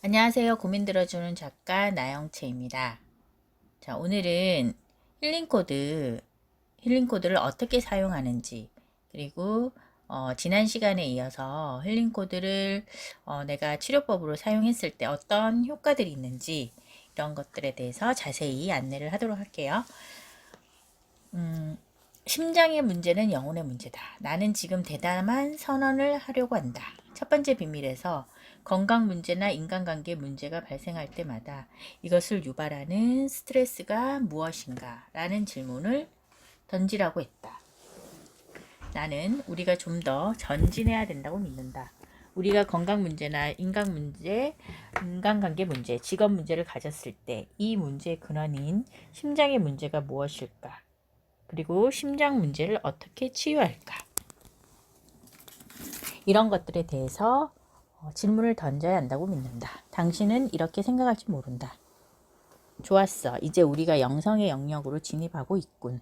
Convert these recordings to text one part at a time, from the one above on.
안녕하세요. 고민 들어주는 작가 나영채입니다. 자, 오늘은 힐링코드를 어떻게 사용하는지, 그리고 지난 시간에 이어서 힐링코드를 내가 치료법으로 사용했을 때 어떤 효과들이 있는지 이런 것들에 대해서 자세히 안내를 하도록 할게요. 심장의 문제는 영혼의 문제다. 나는 지금 대담한 선언을 하려고 한다. 첫 번째 비밀에서 건강 문제나 인간관계 문제가 발생할 때마다 이것을 유발하는 스트레스가 무엇인가? 라는 질문을 던지라고 했다. 나는 우리가 좀 더 전진해야 된다고 믿는다. 우리가 건강 문제나 인간관계 문제, 직업 문제를 가졌을 때 이 문제의 근원인 심장의 문제가 무엇일까? 그리고 심장 문제를 어떻게 치유할까? 이런 것들에 대해서 질문을 던져야 한다고 믿는다. 당신은 이렇게 생각할지 모른다. 좋았어. 이제 우리가 영성의 영역으로 진입하고 있군.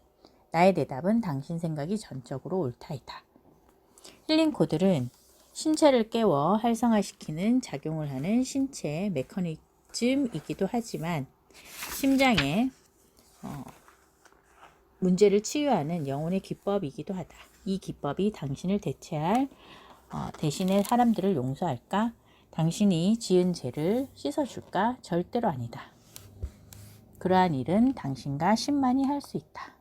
나의 대답은 당신 생각이 전적으로 옳다이다. 힐링 코드는 신체를 깨워 활성화시키는 작용을 하는 신체 메커니즘이기도 하지만 심장의 문제를 치유하는 영혼의 기법이기도 하다. 이 기법이 당신을 대체할 대신에 사람들을 용서할까? 당신이 지은 죄를 씻어줄까? 절대로 아니다. 그러한 일은 당신과 신만이 할 수 있다.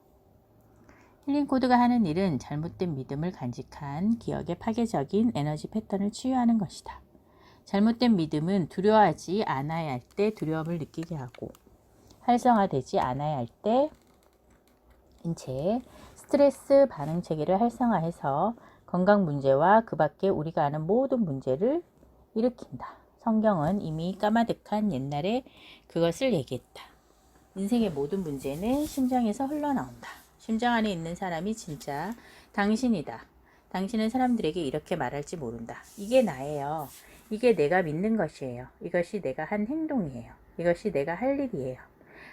힐링코드가 하는 일은 잘못된 믿음을 간직한 기억의 파괴적인 에너지 패턴을 치유하는 것이다. 잘못된 믿음은 두려워하지 않아야 할 때 두려움을 느끼게 하고 활성화되지 않아야 할 때 인체의 스트레스 반응 체계를 활성화해서 건강 문제와 그 밖에 우리가 아는 모든 문제를 일으킨다. 성경은 이미 까마득한 옛날에 그것을 얘기했다. 인생의 모든 문제는 심장에서 흘러나온다. 심장 안에 있는 사람이 진짜 당신이다. 당신은 사람들에게 이렇게 말할지 모른다. 이게 나예요. 이게 내가 믿는 것이에요. 이것이 내가 한 행동이에요. 이것이 내가 할 일이에요.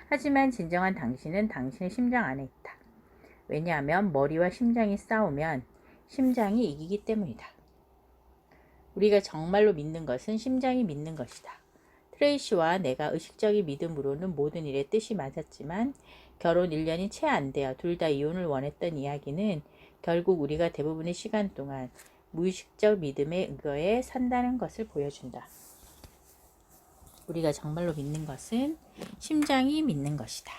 하지만 진정한 당신은 당신의 심장 안에 있다. 왜냐하면 머리와 심장이 싸우면 심장이 이기기 때문이다. 우리가 정말로 믿는 것은 심장이 믿는 것이다. 트레이시와 내가 의식적인 믿음으로는 모든 일에 뜻이 맞았지만 결혼 1년이 채 안 되어 둘 다 이혼을 원했던 이야기는 결국 우리가 대부분의 시간 동안 무의식적 믿음에 의거해 산다는 것을 보여준다. 우리가 정말로 믿는 것은 심장이 믿는 것이다.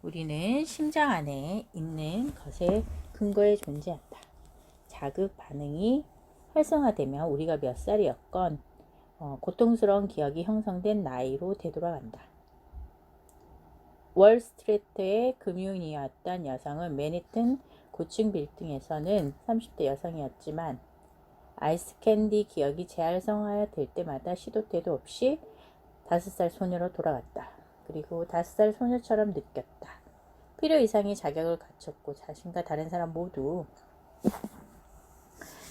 우리는 심장 안에 있는 것에 근거에 존재한다. 자극 반응이 활성화되면 우리가 몇 살이었건 고통스러운 기억이 형성된 나이로 되돌아간다. 월스트리트의 금융인이었던 여성은 맨해튼 고층 빌딩에서는 30대 여성이었지만 아이스캔디 기억이 재활성화될 때마다 시도 때도 없이 5살 소녀로 돌아갔다. 그리고 5살 소녀처럼 느꼈다. 필요 이상의 자격을 갖췄고 자신과 다른 사람 모두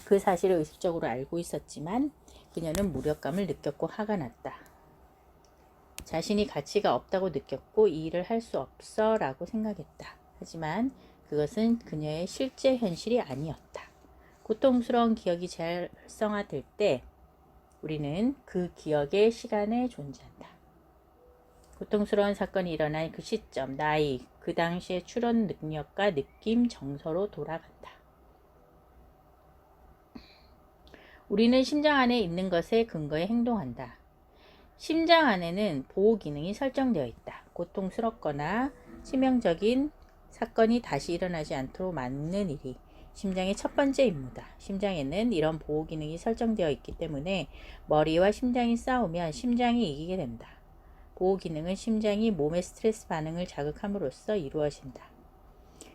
그 사실을 의식적으로 알고 있었지만 그녀는 무력감을 느꼈고 화가 났다. 자신이 가치가 없다고 느꼈고 이 일을 할 수 없어 라고 생각했다. 하지만 그것은 그녀의 실제 현실이 아니었다. 고통스러운 기억이 재활성화될 때 우리는 그 기억의 시간에 존재한다. 고통스러운 사건이 일어난 그 시점, 나이, 그 당시의 추론 능력과 느낌, 정서로 돌아간다. 우리는 심장 안에 있는 것에 근거해 행동한다. 심장 안에는 보호 기능이 설정되어 있다. 고통스럽거나 치명적인 사건이 다시 일어나지 않도록 막는 일이 심장의 첫 번째 임무다. 심장에는 이런 보호 기능이 설정되어 있기 때문에 머리와 심장이 싸우면 심장이 이기게 된다. 보호 기능은 심장이 몸의 스트레스 반응을 자극함으로써 이루어진다.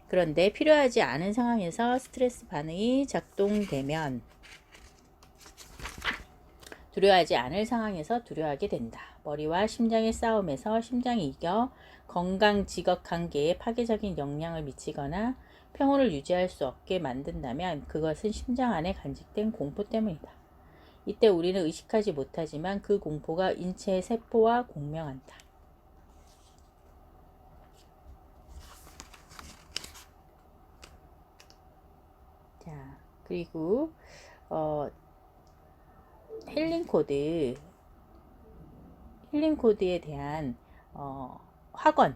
그런데 필요하지 않은 상황에서 스트레스 반응이 작동되면 두려워하지 않을 상황에서 두려워하게 된다. 머리와 심장의 싸움에서 심장이 이겨 건강 직업 관계에 파괴적인 영향을 미치거나 평온을 유지할 수 없게 만든다면 그것은 심장 안에 간직된 공포 때문이다. 이때 우리는 의식하지 못하지만 그 공포가 인체의 세포와 공명한다. 자, 그리고 힐링 코드 힐링 코드에 대한 학원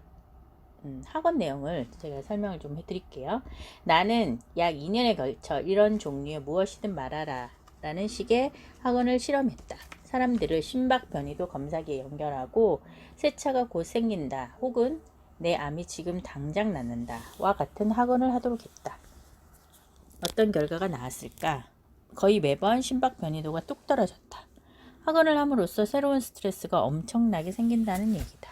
내용을 제가 설명을 좀 해드릴게요. 나는 약 2년에 걸쳐 이런 종류의 무엇이든 말하라 라는 식의 학원을 실험했다. 사람들을 심박 변이도 검사기에 연결하고 세차가 곧 생긴다 혹은 내 암이 지금 당장 낫는다 와 같은 학원을 하도록 했다. 어떤 결과가 나왔을까? 거의 매번 심박 변이도가 뚝 떨어졌다. 학원을 함으로써 새로운 스트레스가 엄청나게 생긴다는 얘기다.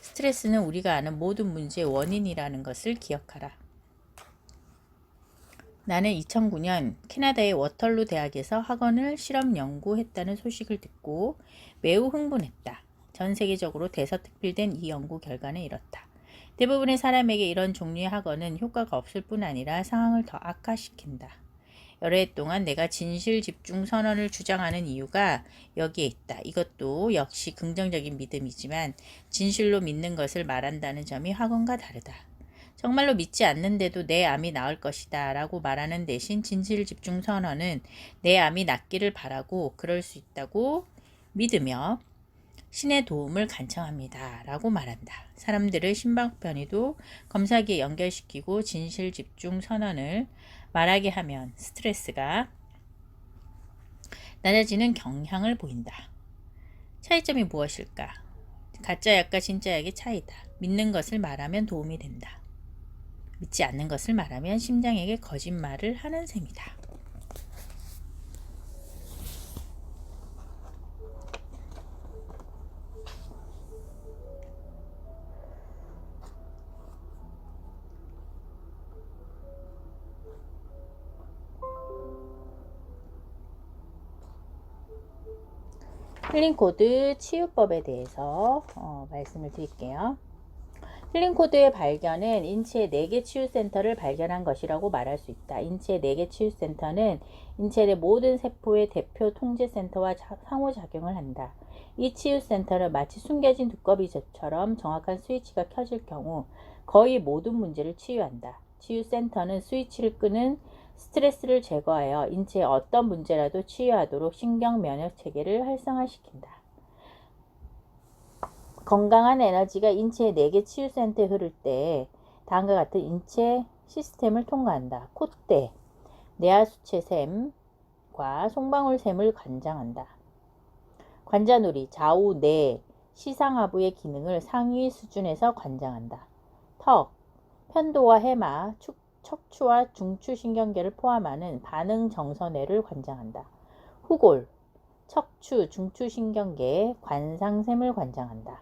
스트레스는 우리가 아는 모든 문제의 원인이라는 것을 기억하라. 나는 2009년 캐나다의 워털루 대학에서 학원을 실험 연구했다는 소식을 듣고 매우 흥분했다. 전 세계적으로 대서특필된 이 연구 결과는 이렇다. 대부분의 사람에게 이런 종류의 학원은 효과가 없을 뿐 아니라 상황을 더 악화시킨다. 여러 해 동안 내가 진실 집중 선언을 주장하는 이유가 여기에 있다. 이것도 역시 긍정적인 믿음이지만 진실로 믿는 것을 말한다는 점이 학원과 다르다. 정말로 믿지 않는데도 내 암이 나을 것이다 라고 말하는 대신 진실 집중 선언은 내 암이 낫기를 바라고 그럴 수 있다고 믿으며 신의 도움을 간청합니다 라고 말한다. 사람들을 심박 변이도 검사기에 연결시키고 진실 집중 선언을 말하게 하면 스트레스가 낮아지는 경향을 보인다. 차이점이 무엇일까? 가짜 약과 진짜 약의 차이다. 믿는 것을 말하면 도움이 된다. 믿지 않는 것을 말하면 심장에게 거짓말을 하는 셈이다. 힐링코드 치유법에 대해서 말씀을 드릴게요. 힐링코드의 발견은 인체의 4개 치유센터를 발견한 것이라고 말할 수 있다. 인체의 4개 치유센터는 인체 내 모든 세포의 대표 통제센터와 상호작용을 한다. 이 치유센터는 마치 숨겨진 두꺼비처럼 정확한 스위치가 켜질 경우 거의 모든 문제를 치유한다. 치유센터는 스위치를 끄는 스트레스를 제거하여 인체의 어떤 문제라도 치유하도록 신경 면역 체계를 활성화시킨다. 건강한 에너지가 인체의 4개 치유센터에 흐를 때 다음과 같은 인체 시스템을 통과한다. 콧대, 뇌하수체샘과 송방울샘을 관장한다. 관자놀이, 좌우, 뇌, 시상하부의 기능을 상위 수준에서 관장한다. 턱, 편도와 해마, 척추와 중추신경계를 포함하는 반응정서뇌를 관장한다. 후골, 척추, 중추신경계, 관상샘을 관장한다.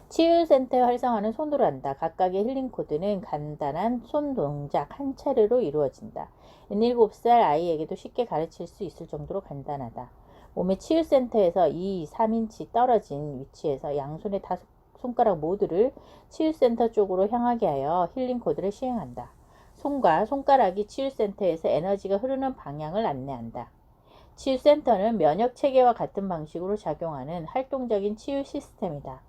치유센터의 활성화는 손으로 한다. 각각의 힐링코드는 간단한 손 동작 한 차례로 이루어진다. 7살 아이에게도 쉽게 가르칠 수 있을 정도로 간단하다. 몸의 치유센터에서 2, 3인치 떨어진 위치에서 양손의 5손가락 모두를 치유센터 쪽으로 향하게 하여 힐링코드를 시행한다. 손과 손가락이 치유센터에서 에너지가 흐르는 방향을 안내한다. 치유센터는 면역체계와 같은 방식으로 작용하는 활동적인 치유 시스템이다.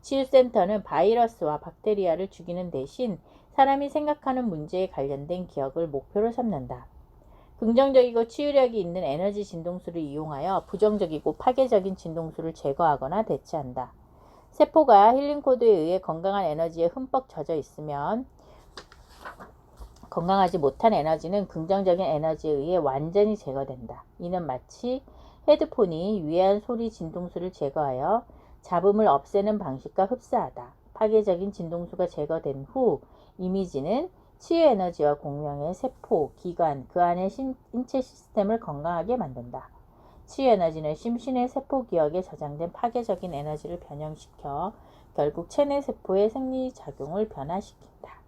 치유센터는 바이러스와 박테리아를 죽이는 대신 사람이 생각하는 문제에 관련된 기억을 목표로 삼는다. 긍정적이고 치유력이 있는 에너지 진동수를 이용하여 부정적이고 파괴적인 진동수를 제거하거나 대체한다. 세포가 힐링코드에 의해 건강한 에너지에 흠뻑 젖어 있으면 건강하지 못한 에너지는 긍정적인 에너지에 의해 완전히 제거된다. 이는 마치 헤드폰이 유해한 소리 진동수를 제거하여 잡음을 없애는 방식과 흡사하다. 파괴적인 진동수가 제거된 후 이미지는 치유 에너지와 공명의 세포, 기관, 그 안의 인체 시스템을 건강하게 만든다. 치유 에너지는 심신의 세포 기억에 저장된 파괴적인 에너지를 변형시켜 결국 체내 세포의 생리작용을 변화시킨다.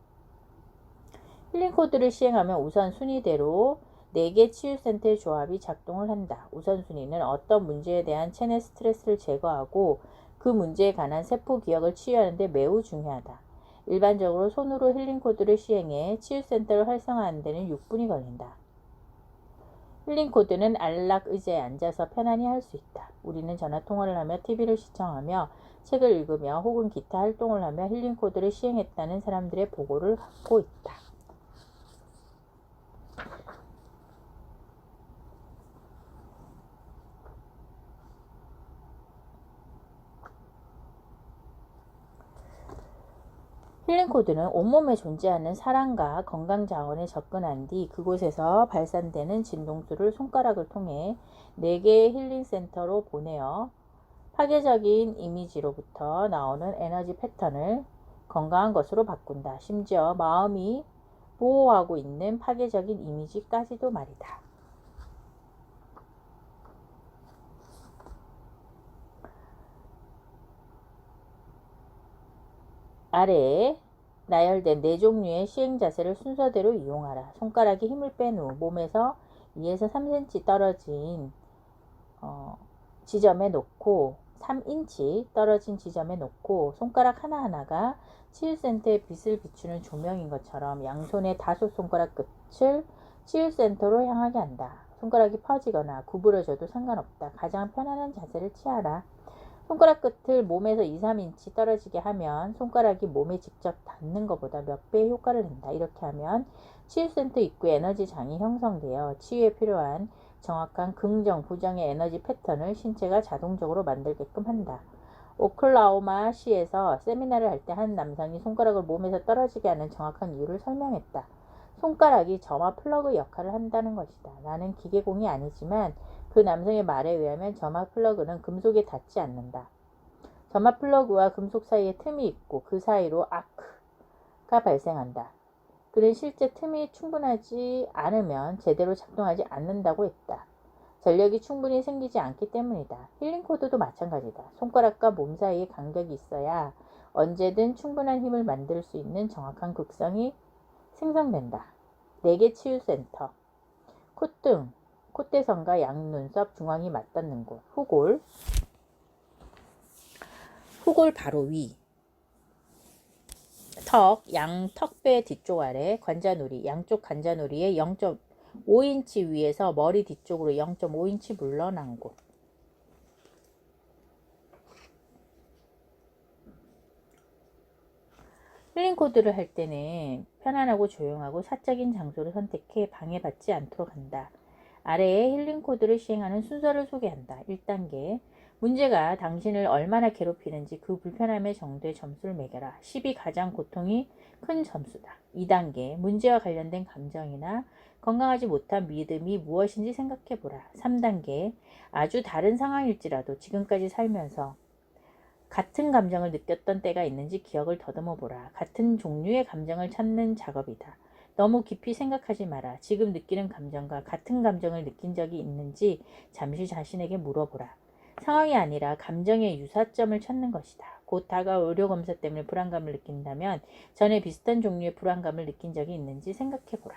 힐링코드를 시행하면 우선순위대로 4개 치유센터의 조합이 작동을 한다. 우선순위는 어떤 문제에 대한 체내 스트레스를 제거하고 그 문제에 관한 세포 기억을 치유하는 데 매우 중요하다. 일반적으로 손으로 힐링코드를 시행해 치유센터를 활성화하는 데는 6분이 걸린다. 힐링코드는 안락 의자에 앉아서 편안히 할 수 있다. 우리는 전화통화를 하며 TV를 시청하며 책을 읽으며 혹은 기타 활동을 하며 힐링코드를 시행했다는 사람들의 보고를 갖고 있다. 힐링 코드는 온몸에 존재하는 사랑과 건강 자원에 접근한 뒤 그곳에서 발산되는 진동수를 손가락을 통해 4개의 힐링 센터로 보내어 파괴적인 이미지로부터 나오는 에너지 패턴을 건강한 것으로 바꾼다. 심지어 마음이 보호하고 있는 파괴적인 이미지까지도 말이다. 아래에 나열된 4종류의 시행 자세를 순서대로 이용하라. 손가락에 힘을 뺀 후 몸에서 2에서 3cm 떨어진 지점에 놓고 3인치 떨어진 지점에 놓고 손가락 하나하나가 치유센터의 빛을 비추는 조명인 것처럼 양손의 5손가락 끝을 치유센터로 향하게 한다. 손가락이 퍼지거나 구부러져도 상관없다. 가장 편안한 자세를 취하라. 손가락 끝을 몸에서 2, 3인치 떨어지게 하면 손가락이 몸에 직접 닿는 것보다 몇 배의 효과를 낸다. 이렇게 하면 치유센터 입구에 에너지장이 형성되어 치유에 필요한 정확한 긍정, 부정의 에너지 패턴을 신체가 자동적으로 만들게끔 한다. 오클라호마 시에서 세미나를 할 때 한 남성이 손가락을 몸에서 떨어지게 하는 정확한 이유를 설명했다. 손가락이 점화 플러그 역할을 한다는 것이다. 나는 기계공이 아니지만 그 남성의 말에 의하면 점화 플러그는 금속에 닿지 않는다. 점화 플러그와 금속 사이에 틈이 있고 그 사이로 아크가 발생한다. 그는 실제 틈이 충분하지 않으면 제대로 작동하지 않는다고 했다. 전력이 충분히 생기지 않기 때문이다. 힐링 코드도 마찬가지다. 손가락과 몸 사이에 간격이 있어야 언제든 충분한 힘을 만들 수 있는 정확한 극성이 생성된다. 4개 치유센터, 콧등, 콧대선과 양눈썹 중앙이 맞닿는 곳, 후골 바로 위, 턱, 양 턱뼈 뒤쪽 아래, 관자놀이, 양쪽 관자놀이의 0.5인치 위에서 머리 뒤쪽으로 0.5인치 물러난 곳. 힐링 코드를 할 때는 편안하고 조용하고 사적인 장소를 선택해 방해받지 않도록 한다. 아래에 힐링 코드를 시행하는 순서를 소개한다. 1단계. 문제가 당신을 얼마나 괴롭히는지 그 불편함의 정도의 점수를 매겨라. 10이 가장 고통이 큰 점수다. 2단계. 문제와 관련된 감정이나 건강하지 못한 믿음이 무엇인지 생각해보라. 3단계. 아주 다른 상황일지라도 지금까지 살면서 같은 감정을 느꼈던 때가 있는지 기억을 더듬어보라. 같은 종류의 감정을 찾는 작업이다. 너무 깊이 생각하지 마라. 지금 느끼는 감정과 같은 감정을 느낀 적이 있는지 잠시 자신에게 물어보라. 상황이 아니라 감정의 유사점을 찾는 것이다. 곧 다가올 의료검사 때문에 불안감을 느낀다면 전에 비슷한 종류의 불안감을 느낀 적이 있는지 생각해보라.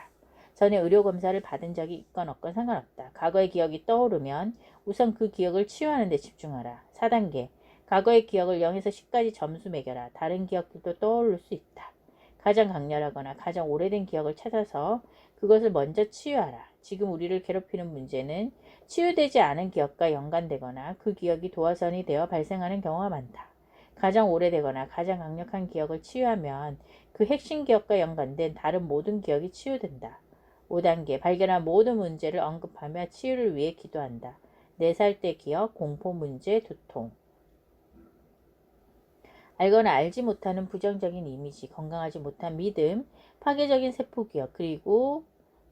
전에 의료검사를 받은 적이 있건 없건 상관없다. 과거의 기억이 떠오르면 우선 그 기억을 치유하는 데 집중하라. 4단계. 과거의 기억을 0에서 10까지 점수 매겨라. 다른 기억들도 떠오를 수 있다. 가장 강렬하거나 가장 오래된 기억을 찾아서 그것을 먼저 치유하라. 지금 우리를 괴롭히는 문제는 치유되지 않은 기억과 연관되거나 그 기억이 도화선이 되어 발생하는 경우가 많다. 가장 오래되거나 가장 강력한 기억을 치유하면 그 핵심 기억과 연관된 다른 모든 기억이 치유된다. 5단계. 발견한 모든 문제를 언급하며 치유를 위해 기도한다. 4살 때 기억, 공포 문제, 두통. 알거나 알지 못하는 부정적인 이미지, 건강하지 못한 믿음, 파괴적인 세포기억, 그리고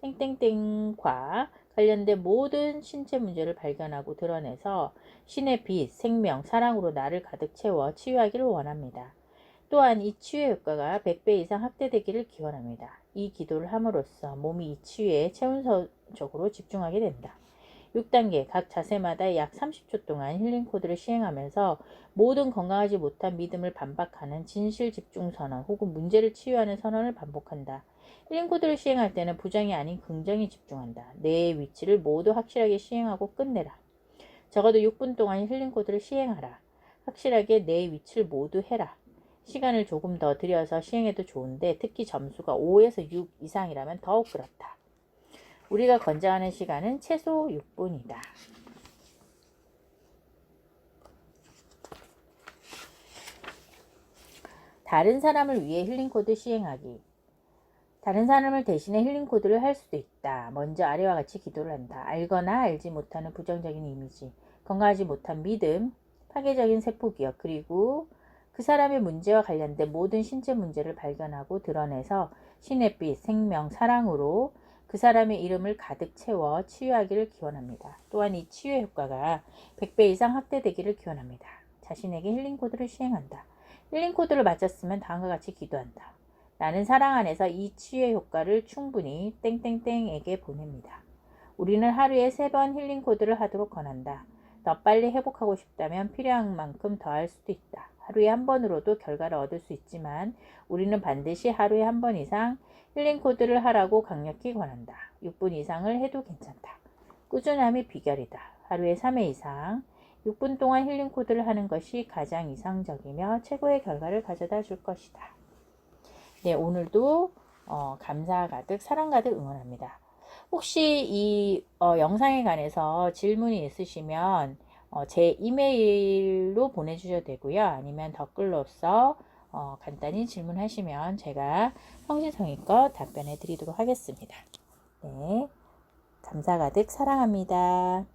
땡땡땡과 관련된 모든 신체 문제를 발견하고 드러내서 신의 빛, 생명, 사랑으로 나를 가득 채워 치유하기를 원합니다. 또한 이 치유의 효과가 100배 이상 확대되기를 기원합니다. 이 기도를 함으로써 몸이 이 치유에 체온적으로 집중하게 된다. 6단계 각 자세마다 약 30초 동안 힐링 코드를 시행하면서 모든 건강하지 못한 믿음을 반박하는 진실 집중 선언 혹은 문제를 치유하는 선언을 반복한다. 힐링 코드를 시행할 때는 부정이 아닌 긍정에 집중한다. 뇌의 위치를 모두 확실하게 시행하고 끝내라. 적어도 6분 동안 힐링 코드를 시행하라. 확실하게 뇌의 위치를 모두 해라. 시간을 조금 더 들여서 시행해도 좋은데 특히 점수가 5에서 6 이상이라면 더욱 그렇다. 우리가 권장하는 시간은 최소 6분이다. 다른 사람을 위해 힐링코드 시행하기. 다른 사람을 대신해 힐링코드를 할 수도 있다. 먼저 아래와 같이 기도를 한다. 알거나 알지 못하는 부정적인 이미지, 건강하지 못한 믿음, 파괴적인 세포기억, 그리고 그 사람의 문제와 관련된 모든 신체 문제를 발견하고 드러내서 신의 빛, 생명, 사랑으로 그 사람의 이름을 가득 채워 치유하기를 기원합니다. 또한 이 치유의 효과가 100배 이상 확대되기를 기원합니다. 자신에게 힐링 코드를 시행한다. 힐링 코드를 맞췄으면 다음과 같이 기도한다. 나는 사랑 안에서 이 치유의 효과를 충분히 땡땡땡에게 보냅니다. 우리는 하루에 3번 힐링 코드를 하도록 권한다. 더 빨리 회복하고 싶다면 필요한 만큼 더 할 수도 있다. 하루에 한 번으로도 결과를 얻을 수 있지만 우리는 반드시 하루에 한 번 이상 힐링 코드를 하라고 강력히 권한다. 6분 이상을 해도 괜찮다. 꾸준함이 비결이다. 하루에 3회 이상 6분 동안 힐링 코드를 하는 것이 가장 이상적이며 최고의 결과를 가져다 줄 것이다. 네, 오늘도 감사 가득 사랑 가득 응원합니다. 혹시 이 영상에 관해서 질문이 있으시면 제 이메일로 보내주셔도 되고요. 아니면 댓글로서 간단히 질문하시면 제가 성심성의껏 답변해 드리도록 하겠습니다. 네, 감사 가득 사랑합니다.